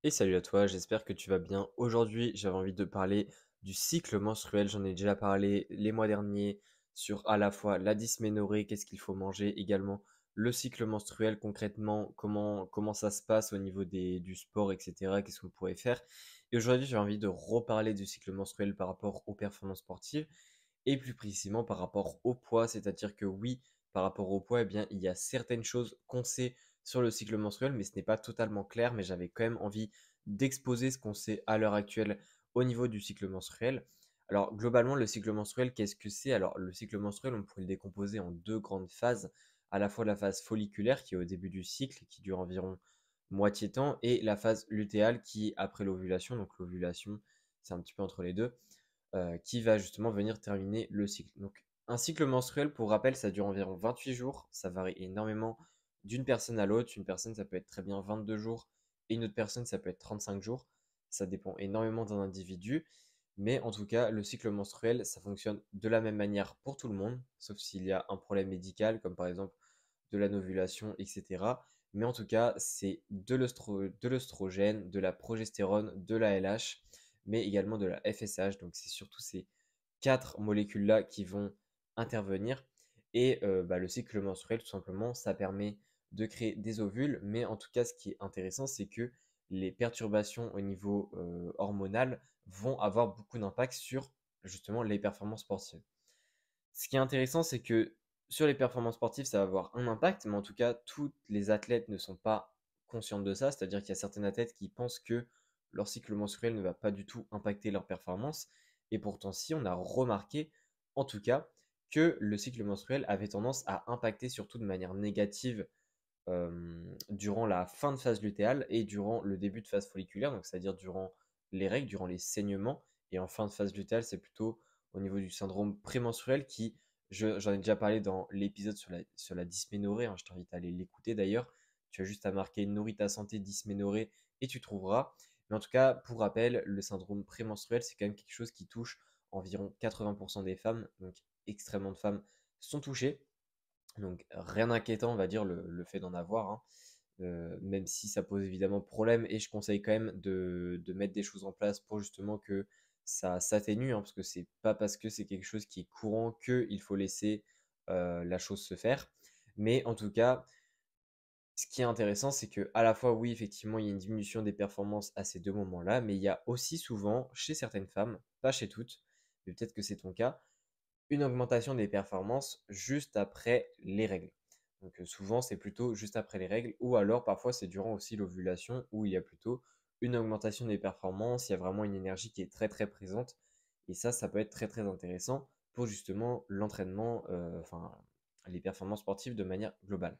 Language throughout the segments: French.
Et salut à toi, j'espère que tu vas bien. Aujourd'hui, j'avais envie de parler du cycle menstruel. J'en ai déjà parlé les mois derniers sur à la fois la dysménorrhée, qu'est-ce qu'il faut manger, également le cycle menstruel concrètement, comment ça se passe au niveau du sport, etc. Qu'est-ce qu'on pourrait faire. Et aujourd'hui, j'ai envie de reparler du cycle menstruel par rapport aux performances sportives et plus précisément par rapport au poids, c'est-à-dire que oui, par rapport au poids, eh bien, il y a certaines choses qu'on sait sur le cycle menstruel, mais ce n'est pas totalement clair, mais j'avais quand même envie d'exposer ce qu'on sait à l'heure actuelle au niveau du cycle menstruel. Alors, globalement, le cycle menstruel, qu'est-ce que c'est? Alors, le cycle menstruel, on pourrait le décomposer en deux grandes phases, à la fois la phase folliculaire, qui est au début du cycle, qui dure environ moitié temps, et la phase lutéale, qui est après l'ovulation. Donc, l'ovulation, c'est un petit peu entre les deux qui va justement venir terminer le cycle. Donc, un cycle menstruel, pour rappel, ça dure environ 28 jours. Ça varie énormément d'une personne à l'autre. Une personne, ça peut être très bien 22 jours et une autre personne, ça peut être 35 jours. Ça dépend énormément d'un individu. Mais en tout cas, le cycle menstruel, ça fonctionne de la même manière pour tout le monde, sauf s'il y a un problème médical, comme par exemple de la novulation, etc. Mais en tout cas, c'est de l'œstrogène, de la progestérone, de la LH, mais également de la FSH. Donc c'est surtout ces quatre molécules-là qui vont intervenir. Et le cycle menstruel, tout simplement, ça permet de créer des ovules. Mais en tout cas, ce qui est intéressant, c'est que les perturbations au niveau hormonal vont avoir beaucoup d'impact sur justement les performances sportives. Ce qui est intéressant, c'est que sur les performances sportives, ça va avoir un impact, mais en tout cas, toutes les athlètes ne sont pas conscientes de ça. C'est-à-dire qu'il y a certains athlètes qui pensent que leur cycle menstruel ne va pas du tout impacter leur performance. Et pourtant, si, on a remarqué, en tout cas, que le cycle menstruel avait tendance à impacter surtout de manière négative durant la fin de phase lutéale et durant le début de phase folliculaire, donc c'est-à-dire durant les règles, durant les saignements. Et en fin de phase lutéale, c'est plutôt au niveau du syndrome prémenstruel qui, j'en ai déjà parlé dans l'épisode sur la dysménorrhée, hein, je t'invite à aller l'écouter d'ailleurs. Tu as juste à marquer Nourris ta santé dysménorrhée et tu trouveras. Mais en tout cas, pour rappel, le syndrome prémenstruel, c'est quand même quelque chose qui touche environ 80% des femmes, donc extrêmement de femmes sont touchées. Donc rien d'inquiétant, on va dire, le fait d'en avoir, hein. Même si ça pose évidemment problème, et je conseille quand même de mettre des choses en place pour justement que ça s'atténue, hein, parce que c'est pas parce que c'est quelque chose qui est courant qu'il faut laisser la chose se faire. Mais en tout cas, ce qui est intéressant, c'est que à la fois, oui, effectivement, il y a une diminution des performances à ces deux moments-là, mais il y a aussi souvent, chez certaines femmes, pas chez toutes, mais peut-être que c'est ton cas, une augmentation des performances juste après les règles. Donc souvent c'est plutôt juste après les règles ou alors parfois c'est durant aussi l'ovulation où il y a plutôt une augmentation des performances, il y a vraiment une énergie qui est très très présente et ça peut être très très intéressant pour justement l'entraînement, enfin les performances sportives de manière globale.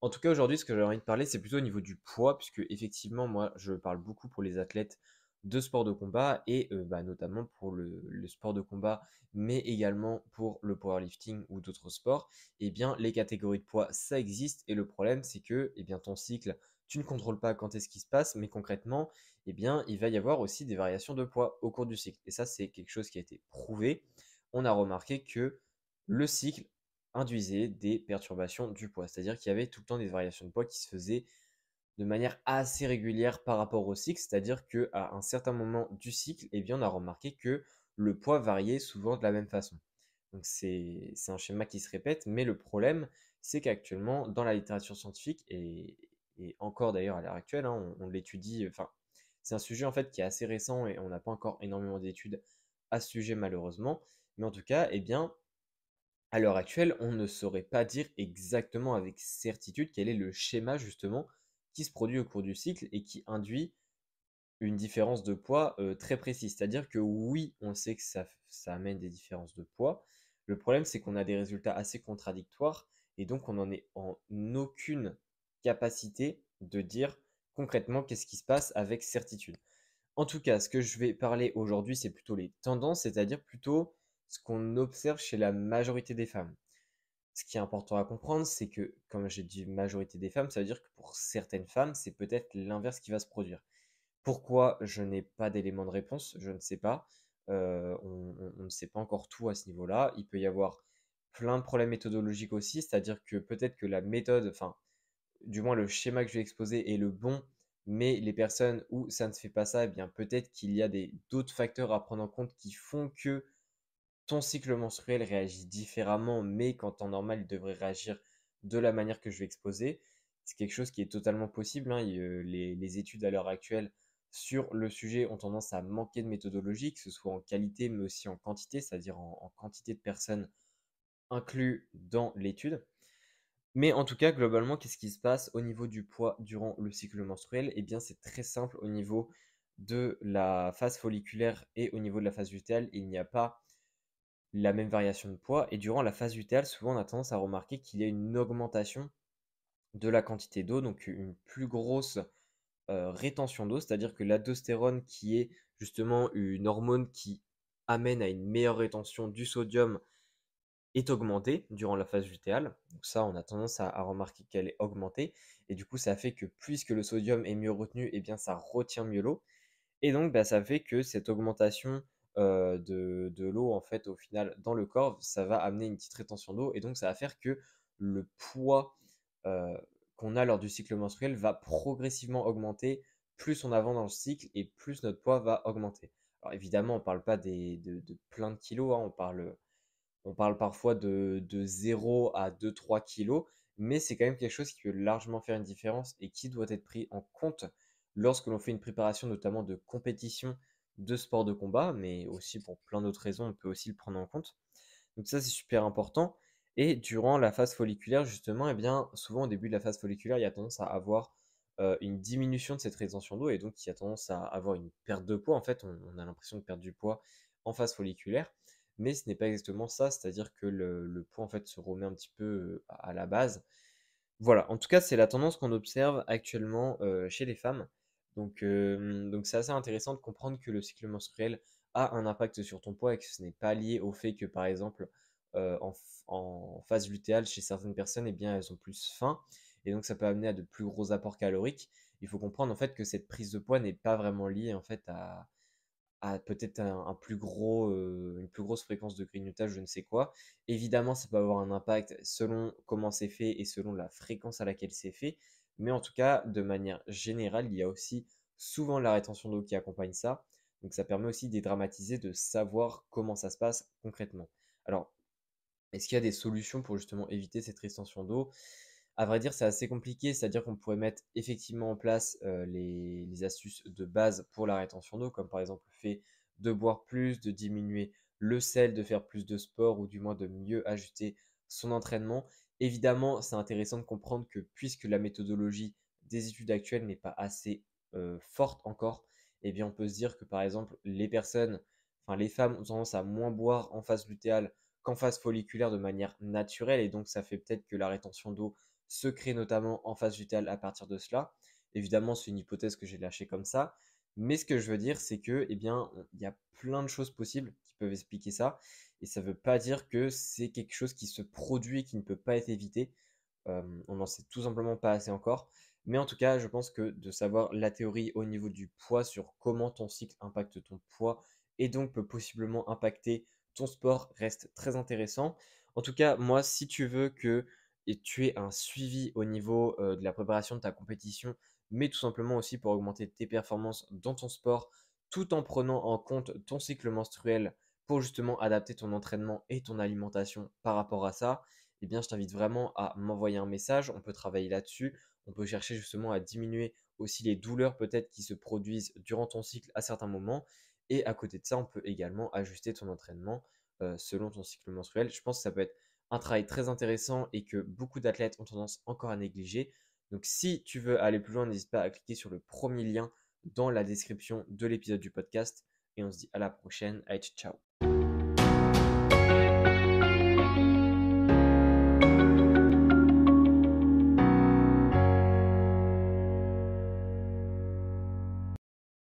En tout cas, aujourd'hui, ce que j'ai envie de parler, c'est plutôt au niveau du poids, puisque effectivement, moi, je parle beaucoup pour les athlètes de sport de combat et notamment pour le sport de combat, mais également pour le powerlifting ou d'autres sports. Eh bien, les catégories de poids, ça existe et le problème, c'est que eh bien, ton cycle, tu ne contrôles pas quand est-ce qui se passe, mais concrètement, eh bien, il va y avoir aussi des variations de poids au cours du cycle. Et ça, c'est quelque chose qui a été prouvé. On a remarqué que le cycle induisait des perturbations du poids. C'est-à-dire qu'il y avait tout le temps des variations de poids qui se faisaient de manière assez régulière par rapport au cycle. C'est-à-dire qu'à un certain moment du cycle, eh bien, on a remarqué que le poids variait souvent de la même façon. Donc c'est un schéma qui se répète, mais le problème, c'est qu'actuellement, dans la littérature scientifique, et encore d'ailleurs à l'heure actuelle, hein, on l'étudie, enfin, c'est un sujet en fait qui est assez récent et on n'a pas encore énormément d'études à ce sujet malheureusement. Mais en tout cas, eh bien, à l'heure actuelle, on ne saurait pas dire exactement avec certitude quel est le schéma justement qui se produit au cours du cycle et qui induit une différence de poids très précise. C'est-à-dire que oui, on sait que ça amène des différences de poids. Le problème, c'est qu'on a des résultats assez contradictoires et donc on n'en est en aucune capacité de dire concrètement qu'est-ce qui se passe avec certitude. En tout cas, ce que je vais parler aujourd'hui, c'est plutôt les tendances, c'est-à-dire plutôt ce qu'on observe chez la majorité des femmes. Ce qui est important à comprendre, c'est que, comme j'ai dit majorité des femmes, ça veut dire que pour certaines femmes, c'est peut-être l'inverse qui va se produire. Pourquoi je n'ai pas d'élément de réponse? Je ne sais pas. On ne sait pas encore tout à ce niveau-là. Il peut y avoir plein de problèmes méthodologiques aussi, c'est-à-dire que peut-être que la méthode, enfin, du moins le schéma que je vais exposer est le bon, Mais les personnes où ça ne se fait pas ça, eh bien peut-être qu'il y a d'autres facteurs à prendre en compte qui font que ton cycle menstruel réagit différemment, mais qu'en temps normal, il devrait réagir de la manière que je vais exposer. C'est quelque chose qui est totalement possible, hein. Les études à l'heure actuelle sur le sujet ont tendance à manquer de méthodologie, que ce soit en qualité, mais aussi en quantité, c'est-à-dire en quantité de personnes inclus dans l'étude. Mais en tout cas, globalement, qu'est-ce qui se passe au niveau du poids durant le cycle menstruel? Eh bien, c'est très simple au niveau de la phase folliculaire et au niveau de la phase lutéale, il n'y a pas la même variation de poids. Et durant la phase lutéale, souvent, on a tendance à remarquer qu'il y a une augmentation de la quantité d'eau, donc une plus grosse rétention d'eau, c'est-à-dire que l'aldostérone, qui est justement une hormone qui amène à une meilleure rétention du sodium, est augmentée durant la phase lutéale. Donc ça, on a tendance à remarquer qu'elle est augmentée. Et du coup, ça fait que puisque le sodium est mieux retenu, eh bien, ça retient mieux l'eau. Et donc, bah, ça fait que cette augmentation de l'eau, en fait, au final, dans le corps, ça va amener une petite rétention d'eau. Et donc, ça va faire que le poids euh, qu'on a lors du cycle menstruel va progressivement augmenter. Plus on avance dans le cycle et plus notre poids va augmenter. Alors, évidemment, on ne parle pas de plein de kilos, hein, on parle parfois de 0 à 2-3 kilos, mais c'est quand même quelque chose qui peut largement faire une différence et qui doit être pris en compte lorsque l'on fait une préparation notamment de compétition de sport de combat, mais aussi pour plein d'autres raisons, on peut aussi le prendre en compte. Donc ça, c'est super important. Et durant la phase folliculaire, justement, eh bien, souvent au début de la phase folliculaire, il y a tendance à avoir une diminution de cette rétention d'eau et donc il y a tendance à avoir une perte de poids. En fait, on a l'impression de perdre du poids en phase folliculaire, mais ce n'est pas exactement ça, c'est-à-dire que le poids en fait se remet un petit peu à la base. Voilà, en tout cas, c'est la tendance qu'on observe actuellement chez les femmes. Donc c'est assez intéressant de comprendre que le cycle menstruel a un impact sur ton poids et que ce n'est pas lié au fait que, par exemple, en phase lutéale, chez certaines personnes, eh bien, elles ont plus faim. Et donc, ça peut amener à de plus gros apports caloriques. Il faut comprendre en fait que cette prise de poids n'est pas vraiment liée en fait à peut-être une plus grosse fréquence de grignotage, je ne sais quoi. Évidemment, ça peut avoir un impact selon comment c'est fait et selon la fréquence à laquelle c'est fait. Mais en tout cas, de manière générale, il y a aussi souvent la rétention d'eau qui accompagne ça. Donc ça permet aussi de dédramatiser, de savoir comment ça se passe concrètement. Alors, est-ce qu'il y a des solutions pour justement éviter cette rétention d'eau? À vrai dire, c'est assez compliqué, c'est-à-dire qu'on pourrait mettre effectivement en place les astuces de base pour la rétention d'eau, comme par exemple le fait de boire plus, de diminuer le sel, de faire plus de sport ou du moins de mieux ajuster son entraînement. Évidemment, c'est intéressant de comprendre que puisque la méthodologie des études actuelles n'est pas assez forte encore, eh bien on peut se dire que par exemple les femmes ont tendance à moins boire en phase lutéale qu'en phase folliculaire de manière naturelle et donc ça fait peut-être que la rétention d'eau se crée notamment en phase lutéale à partir de cela. Évidemment, c'est une hypothèse que j'ai lâchée comme ça, mais ce que je veux dire, c'est que, eh bien, il y a plein de choses possibles qui peuvent expliquer ça, et ça ne veut pas dire que c'est quelque chose qui se produit et qui ne peut pas être évité. On n'en sait tout simplement pas assez encore. Mais en tout cas, je pense que de savoir la théorie au niveau du poids sur comment ton cycle impacte ton poids et donc peut possiblement impacter ton sport reste très intéressant. En tout cas, moi, si tu veux que et tu aies un suivi au niveau de la préparation de ta compétition, mais tout simplement aussi pour augmenter tes performances dans ton sport, tout en prenant en compte ton cycle menstruel pour justement adapter ton entraînement et ton alimentation par rapport à ça, eh bien, je t'invite vraiment à m'envoyer un message. On peut travailler là-dessus. On peut chercher justement à diminuer aussi les douleurs peut-être qui se produisent durant ton cycle à certains moments. Et à côté de ça, on peut également ajuster ton entraînement selon ton cycle menstruel. Je pense que ça peut être un travail très intéressant et que beaucoup d'athlètes ont tendance encore à négliger. Donc si tu veux aller plus loin, n'hésite pas à cliquer sur le premier lien dans la description de l'épisode du podcast. Et on se dit à la prochaine. Allez, ciao.